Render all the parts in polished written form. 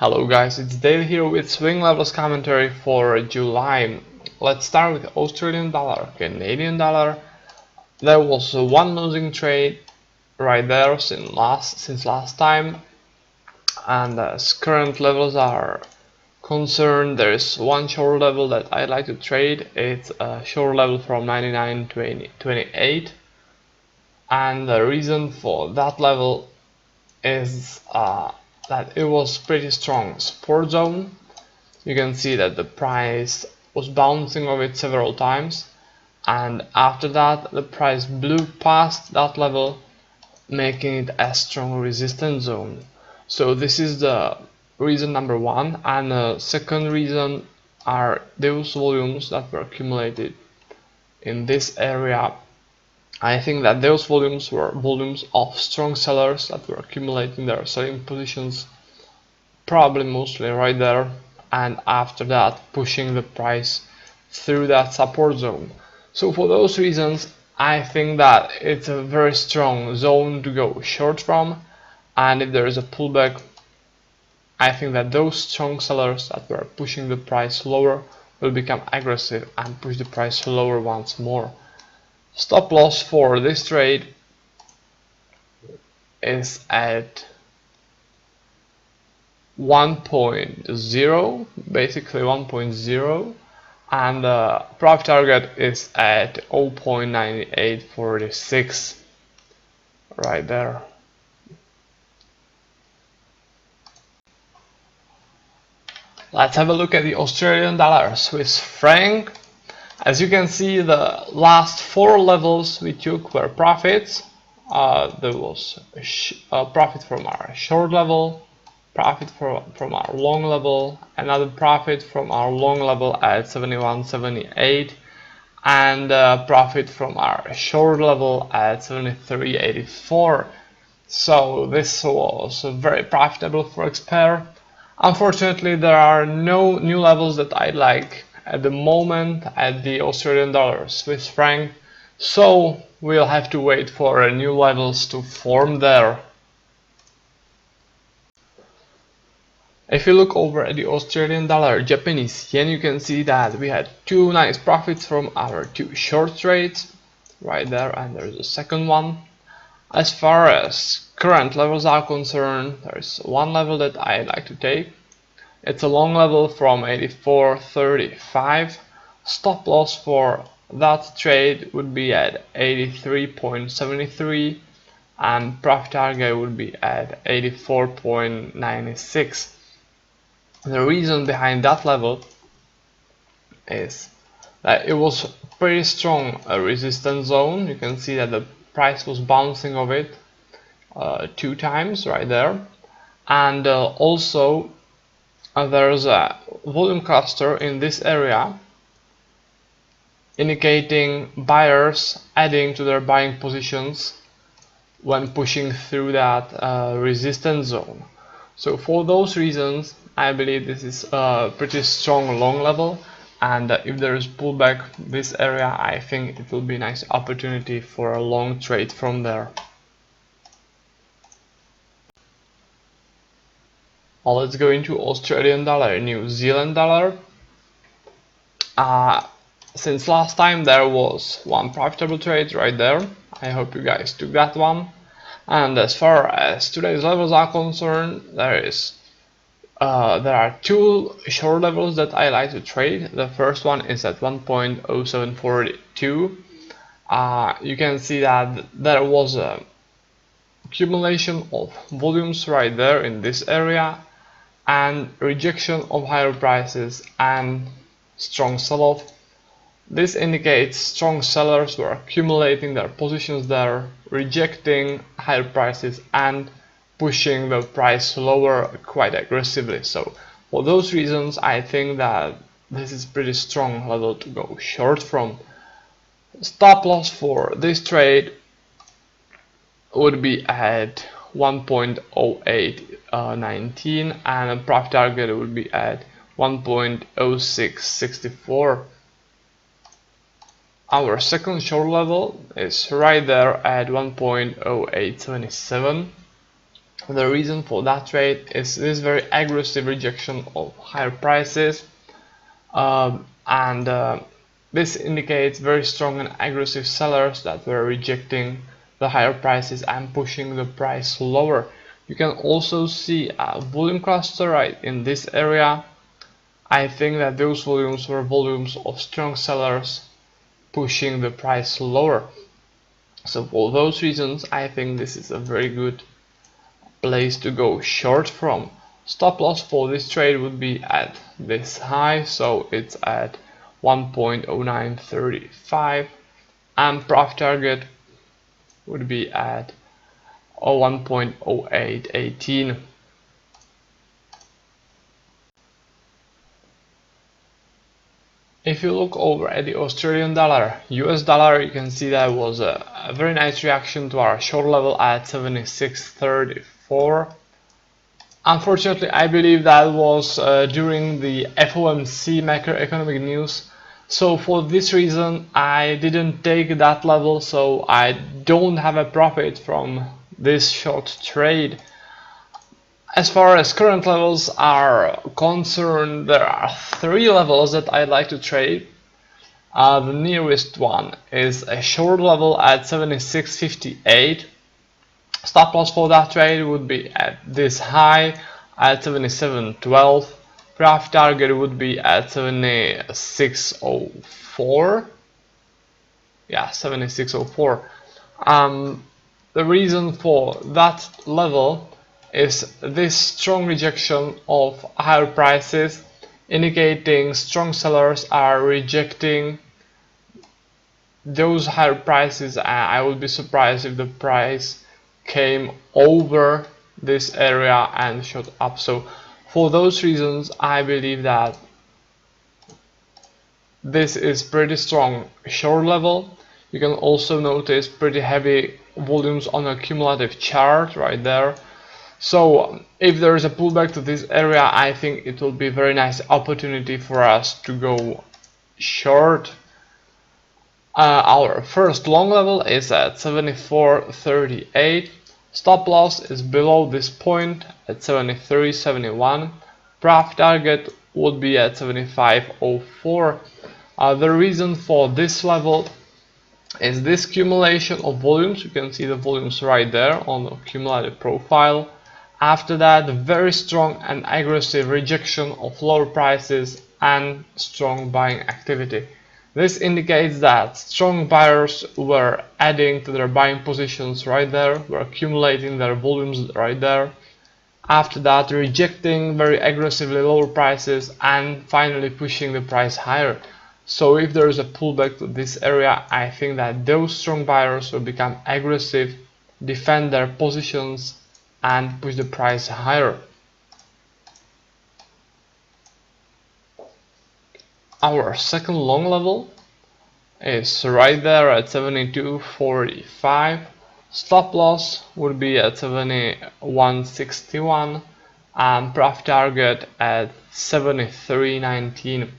Hello guys, it's Dave here with Swing Levels commentary for July. Let's start with Australian dollar, Canadian dollar. There was one losing trade right there since last time, and as current levels are concerned, there is one short level that I'd like to trade. It's a short level from 99.28, and the reason for that level is that it was pretty strong support zone. You can see that the price was bouncing off it several times, and after that the price blew past that level, making it a strong resistance zone. So this is the reason number one, and the second reason are those volumes that were accumulated in this area. I think that those volumes were volumes of strong sellers that were accumulating their selling positions, probably mostly right there, and after that pushing the price through that support zone. So for those reasons, I think that it's a very strong zone to go short from, and if there is a pullback, I think that those strong sellers that were pushing the price lower will become aggressive and push the price lower once more. Stop loss for this trade is at 1.0, basically 1.0, and the profit target is at 0.9846 right there. Let's have a look at the Australian dollar, Swiss franc. As you can see, the last four levels we took were profits. There was a profit from our short level, profit from our long level, another profit from our long level at 71.78, and profit from our short level at 73.84. So this was a very profitable forex pair. Unfortunately, there are no new levels that I like at the moment at the Australian dollar, Swiss franc, so we'll have to wait for new levels to form there. If you look over at the Australian dollar, Japanese yen, you can see that we had two nice profits from our two short trades right there, and there's a second one. As far as current levels are concerned, there's one level that I like to take. It's a long level from 84.35. Stop loss for that trade would be at 83.73, and profit target would be at 84.96. The reason behind that level is that it was pretty strong resistance zone. You can see that the price was bouncing off it two times right there, and also there's a volume cluster in this area indicating buyers adding to their buying positions when pushing through that resistance zone. So for those reasons, I believe this is a pretty strong long level, and if there is pullback this area, I think it will be a nice opportunity for a long trade from there. Now let's go into Australian dollar, New Zealand dollar. Since last time there was one profitable trade right there. I hope you guys took that one. And as far as today's levels are concerned, there are two short levels that I like to trade. The first one is at 1.0742. You can see that there was a accumulation of volumes right there in this area, and rejection of higher prices and strong sell-off. This indicates strong sellers were accumulating their positions there, rejecting higher prices and pushing the price lower quite aggressively. So for those reasons, I think that this is pretty strong level to go short from. Stop loss for this trade would be at 1.0819, and a profit target would be at 1.0664. Our second short level is right there at 1.0877, The reason for that trade is this very aggressive rejection of higher prices, and this indicates very strong and aggressive sellers that were rejecting the higher prices and pushing the price lower. You can also see a volume cluster right in this area. I think that those volumes were volumes of strong sellers pushing the price lower. So for those reasons, I think this is a very good place to go short from. Stop loss for this trade would be at this high, so it's at 1.0935, and profit target would be at 1.0818. If you look over at the Australian dollar, US dollar, you can see that was a very nice reaction to our short level at 76.34. Unfortunately, I believe that was during the FOMC macroeconomic news. So for this reason, I didn't take that level, so I don't have a profit from this short trade. As far as current levels are concerned, there are 3 levels that I'd like to trade. The nearest one is a short level at 76.58. Stop loss for that trade would be at this high at 77.12. Profit target would be at 76.04. Yeah, 76.04. The reason for that level is this strong rejection of higher prices, indicating strong sellers are rejecting those higher prices. I would be surprised if the price came over this area and shot up. So for those reasons, I believe that this is pretty strong short level. You can also notice pretty heavy volumes on a cumulative chart right there. So if there is a pullback to this area, I think it will be a very nice opportunity for us to go short. Our first long level is at 74.38. Stop loss is below this point at 73.71. Profit target would be at 75.04. The reason for this level is this accumulation of volumes. You can see the volumes right there on the cumulative profile. After that, very strong and aggressive rejection of lower prices and strong buying activity. This indicates that strong buyers were adding to their buying positions right there, were accumulating their volumes right there. After that, rejecting very aggressively lower prices and finally pushing the price higher. So if there is a pullback to this area, I think that those strong buyers will become aggressive, defend their positions and push the price higher. Our second long level is right there at 72.45. Stop loss would be at 71.61 and profit target at 73.19.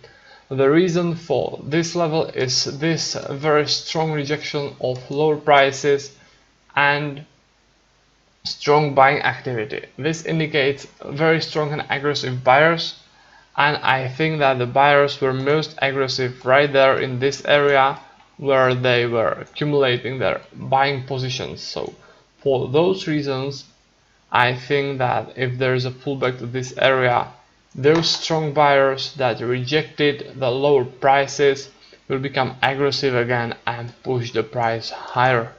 The reason for this level is this very strong rejection of lower prices and strong buying activity. This indicates very strong and aggressive buyers, and I think that the buyers were most aggressive right there in this area where they were accumulating their buying positions. So for those reasons, I think that if there is a pullback to this area, those strong buyers that rejected the lower prices will become aggressive again and push the price higher.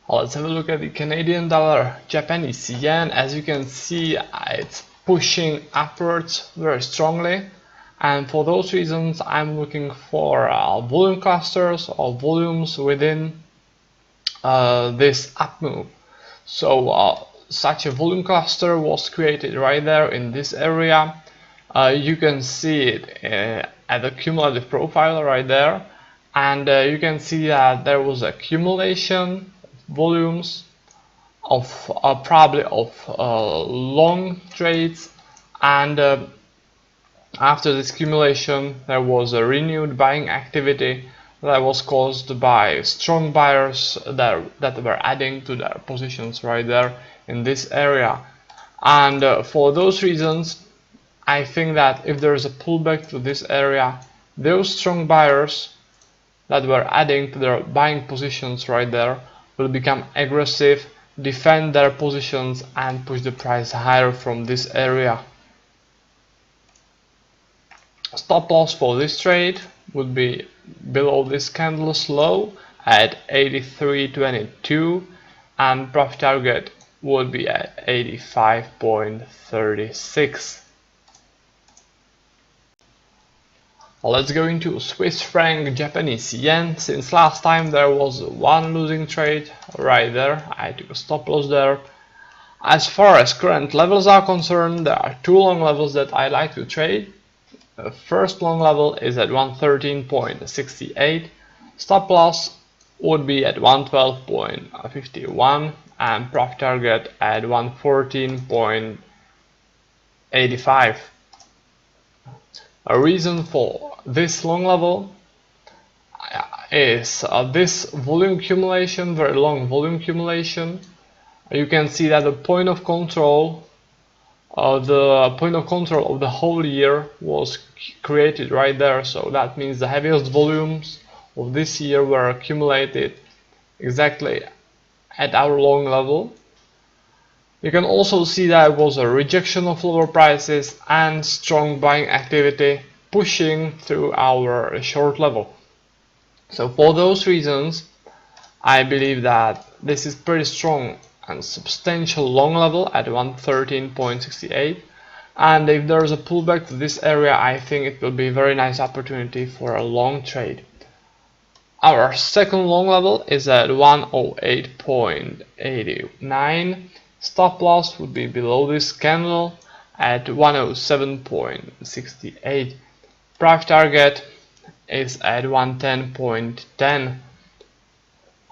Let's have a look at the Canadian dollar, Japanese yen. As you can see, it's pushing upwards very strongly, and for those reasons I'm looking for volume clusters or volumes within this up move. So such a volume cluster was created right there in this area. You can see it at the cumulative profile right there, and you can see that there was accumulation volumes of probably of long trades, and after this accumulation there was a renewed buying activity that was caused by strong buyers that were adding to their positions right there in this area. And for those reasons, I think that if there is a pullback to this area, those strong buyers that were adding to their buying positions right there will become aggressive, defend their positions, and push the price higher from this area. Stop loss for this trade would be below this candle's low at 83.22, and profit target would be at 85.36. Let's go into Swiss franc, Japanese yen. Since last time there was one losing trade right there, I took a stop loss there. As far as current levels are concerned, there are two long levels that I like to trade. The first long level is at 113.68. Stop loss would be at 112.51 and profit target at 114.85. A reason for this long level is this volume accumulation, very long volume accumulation. You can see that the point of control of the whole year was created right there, so that means the heaviest volumes of this year were accumulated exactly at our long level. You can also see that it was a rejection of lower prices and strong buying activity pushing through our short level. So for those reasons, I believe that this is pretty strong and substantial long level at 113.68, and if there is a pullback to this area, I think it will be a very nice opportunity for a long trade. Our second long level is at 108.89. Stop loss would be below this candle at 107.68. Profit target is at 110.10.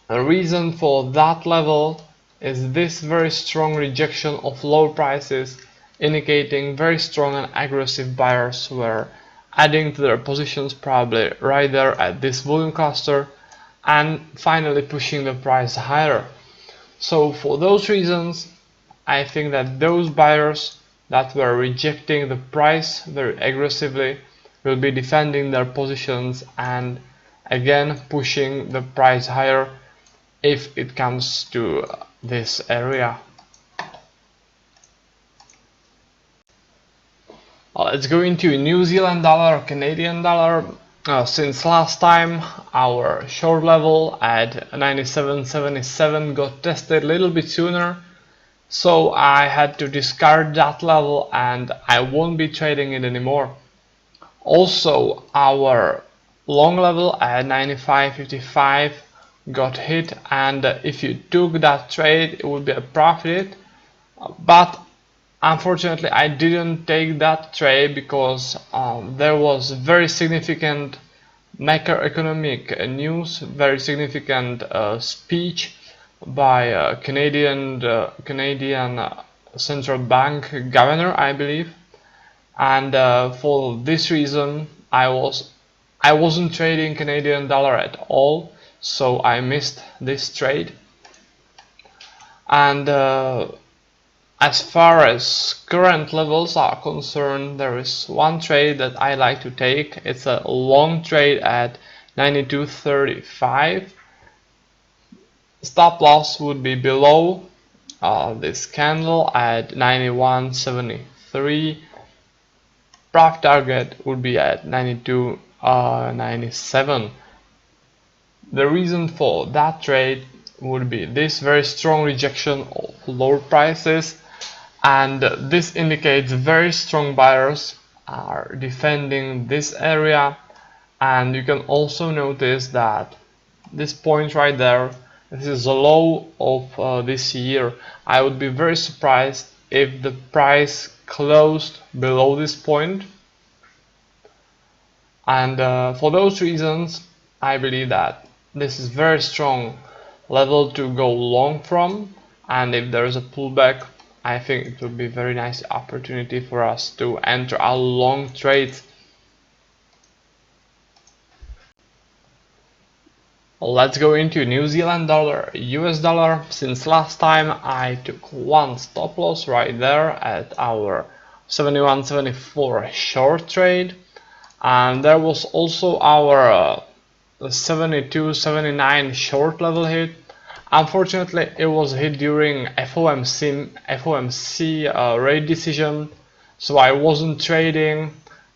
The reason for that level is this very strong rejection of low prices, indicating very strong and aggressive buyers were adding to their positions probably right there at this volume cluster and finally pushing the price higher. So for those reasons, I think that those buyers that were rejecting the price very aggressively will be defending their positions and again pushing the price higher if it comes to this area. Let's go into New Zealand dollar, Canadian dollar. Since last time, our short level at 97.77 got tested a little bit sooner, so I had to discard that level and I won't be trading it anymore. Also, our long level at 95.55 got hit, and if you took that trade, it would be a profit, but unfortunately I didn't take that trade because there was very significant macroeconomic news, very significant speech by Canadian central bank governor, I believe, and for this reason I wasn't trading Canadian dollar at all, so I missed this trade. And as far as current levels are concerned, there is one trade that I like to take. It's a long trade at 92.35. Stop loss would be below this candle at 91.73. Profit target would be at 92.97. The reason for that trade would be this very strong rejection of lower prices, and this indicates very strong buyers are defending this area. And you can also notice that this point right there, this is the low of this year. I would be very surprised if the price closed below this point, and for those reasons I believe that this is very strong level to go long from, and if there is a pullback, I think it would be a very nice opportunity for us to enter our long trades. Let's go into New Zealand dollar, US dollar. Since last time I took one stop loss right there at our 71.74 short trade, and there was also our 72.79 short level hit. Unfortunately, it was hit during FOMC rate decision, so I wasn't trading,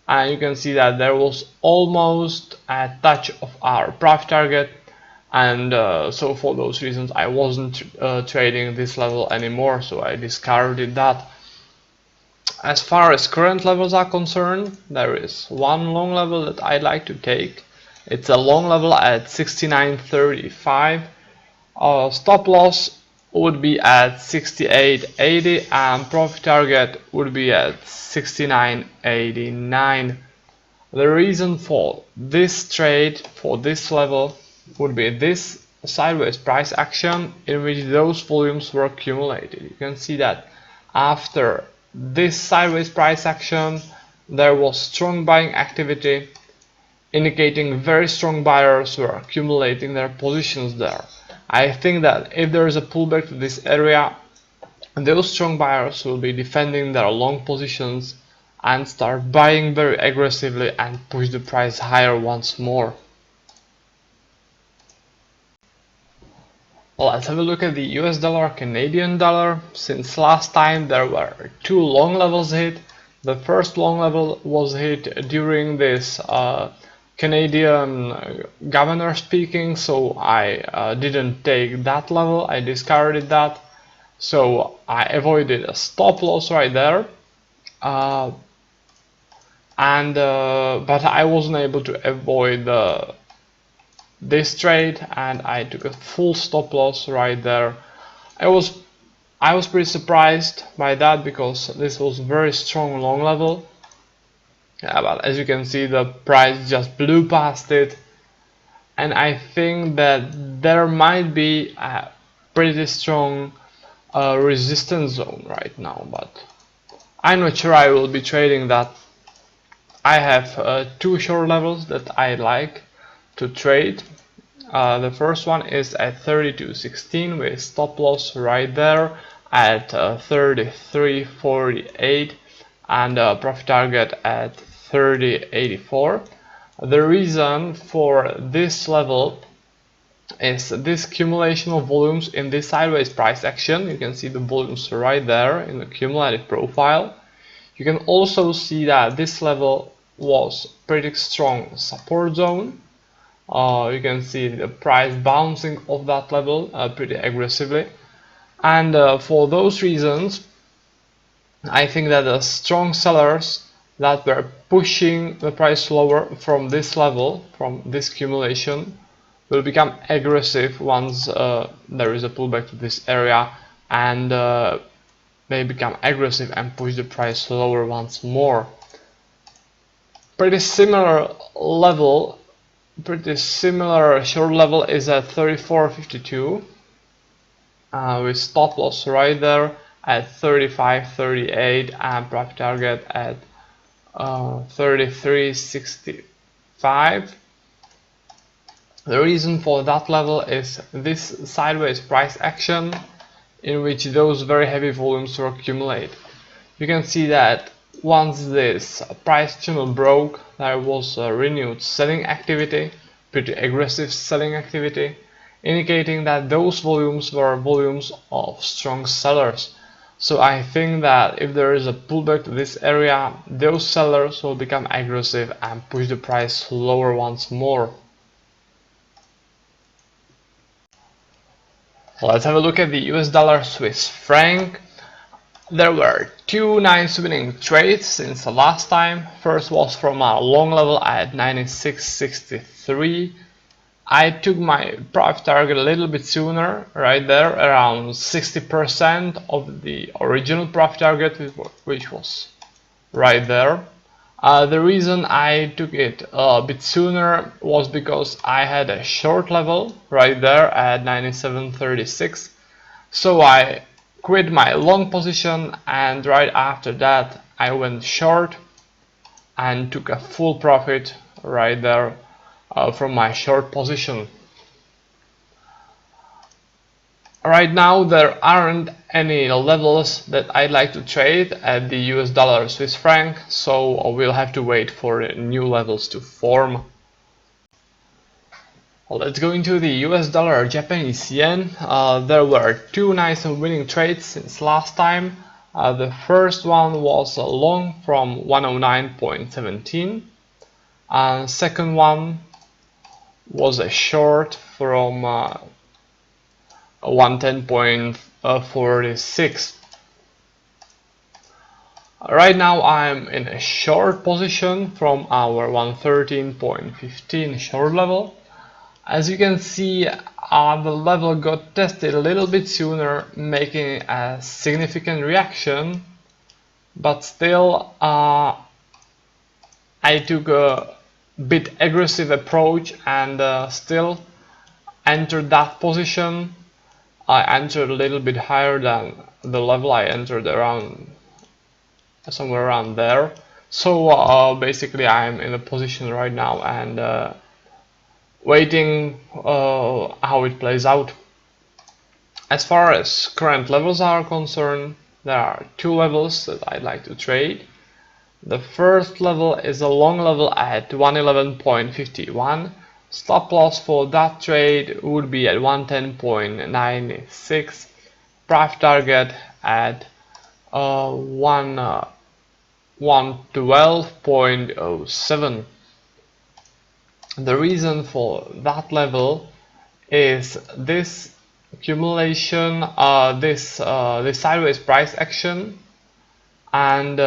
and you can see that there was almost a touch of our profit target, and so for those reasons I wasn't trading this level anymore, so I discarded that. As far as current levels are concerned, there is one long level that I'd like to take. It's a long level at 69.35. Stop loss would be at 68.80 and profit target would be at 69.89. The reason for this trade, for this level, would be this sideways price action in which those volumes were accumulated. You can see that after this sideways price action there was strong buying activity, indicating very strong buyers were accumulating their positions there. I think that if there is a pullback to this area, those strong buyers will be defending their long positions and start buying very aggressively and push the price higher once more. Let's have a look at the US dollar, Canadian dollar. Since last time there were two long levels hit. The first long level was hit during this Canadian governor speaking, so I didn't take that level, I discarded that. So I avoided a stop loss right there. But I wasn't able to avoid this trade, and I took a full stop loss right there. I was pretty surprised by that because this was very strong long level. Yeah, but as you can see, the price just blew past it, and I think that there might be a pretty strong resistance zone right now, but I'm not sure I will be trading that. I have two short levels that I like to trade. The first one is at 32.16 with stop loss right there at 33.48 and profit target at 30.84. The reason for this level is this accumulation of volumes in this sideways price action. You can see the volumes right there in the cumulative profile. You can also see that this level was pretty strong support zone. You can see the price bouncing off that level pretty aggressively, and for those reasons I think that the strong sellers that were pushing the price lower from this level, from this accumulation, will become aggressive once there is a pullback to this area, and they become aggressive and push the price lower once more. Pretty similar short level is at 34.52 with stop loss right there at 35.38 and profit target at 33.65. The reason for that level is this sideways price action in which those very heavy volumes were accumulated. You can see that once this price channel broke, there was a renewed selling activity, pretty aggressive selling activity, indicating that those volumes were volumes of strong sellers. So I think that if there is a pullback to this area, those sellers will become aggressive and push the price lower once more. Let's have a look at the US dollar Swiss franc. There were two nice winning trades since the last time. First was from a long level at 96.63. I took my profit target a little bit sooner, right there, around 60% of the original profit target, which was right there. The reason I took it a bit sooner was because I had a short level right there at 97.36. So I quit my long position, and right after that I went short and took a full profit right there from my short position. Right now there aren't any levels that I'd like to trade at the US dollar Swiss franc, so we'll have to wait for new levels to form. Let's go into the US dollar Japanese yen. There were two nice winning trades since last time. The first one was a long from 109.17, and second one was a short from 110.46. Right now I'm in a short position from our 113.15 short level. As you can see, the level got tested a little bit sooner, making a significant reaction, but still I took a bit aggressive approach and still entered that position. I entered a little bit higher than the level I entered, around somewhere around there. So basically I'm in a position right now and waiting how it plays out. As far as current levels are concerned, there are two levels that I'd like to trade. The first level is a long level at 111.51. Stop loss for that trade would be at 110.96. Price target at 112.07. The reason for that level is this accumulation, this sideways price action, and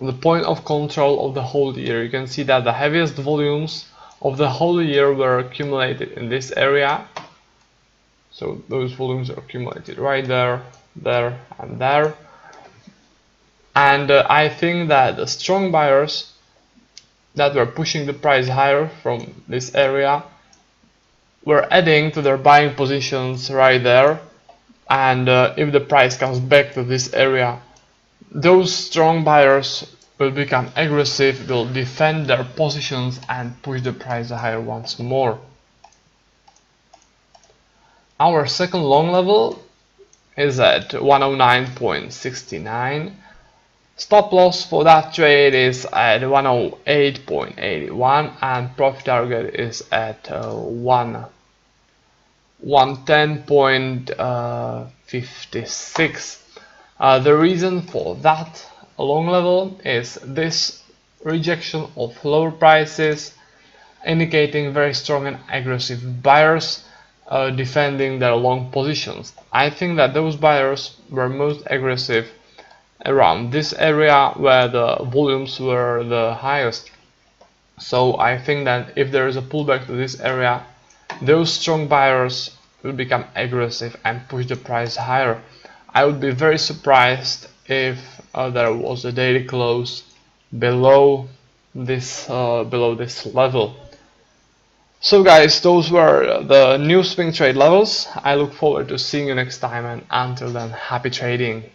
the point of control of the whole year. You can see that the heaviest volumes of the whole year were accumulated in this area. So those volumes are accumulated right there, there, and there. And I think that the strong buyers that were pushing the price higher from this area were adding to their buying positions right there, and if the price comes back to this area, those strong buyers will become aggressive, will defend their positions and push the price higher once more. Our second long level is at 109.69. Stop loss for that trade is at 108.81 and profit target is at 110.56. The reason for that long level is this rejection of lower prices, indicating very strong and aggressive buyers defending their long positions. I think that those buyers were most aggressive around this area where the volumes were the highest. So I think that if there is a pullback to this area, those strong buyers will become aggressive and push the price higher. I would be very surprised if there was a daily close below this level. So guys, those were the new swing trade levels. I look forward to seeing you next time, and until then, happy trading.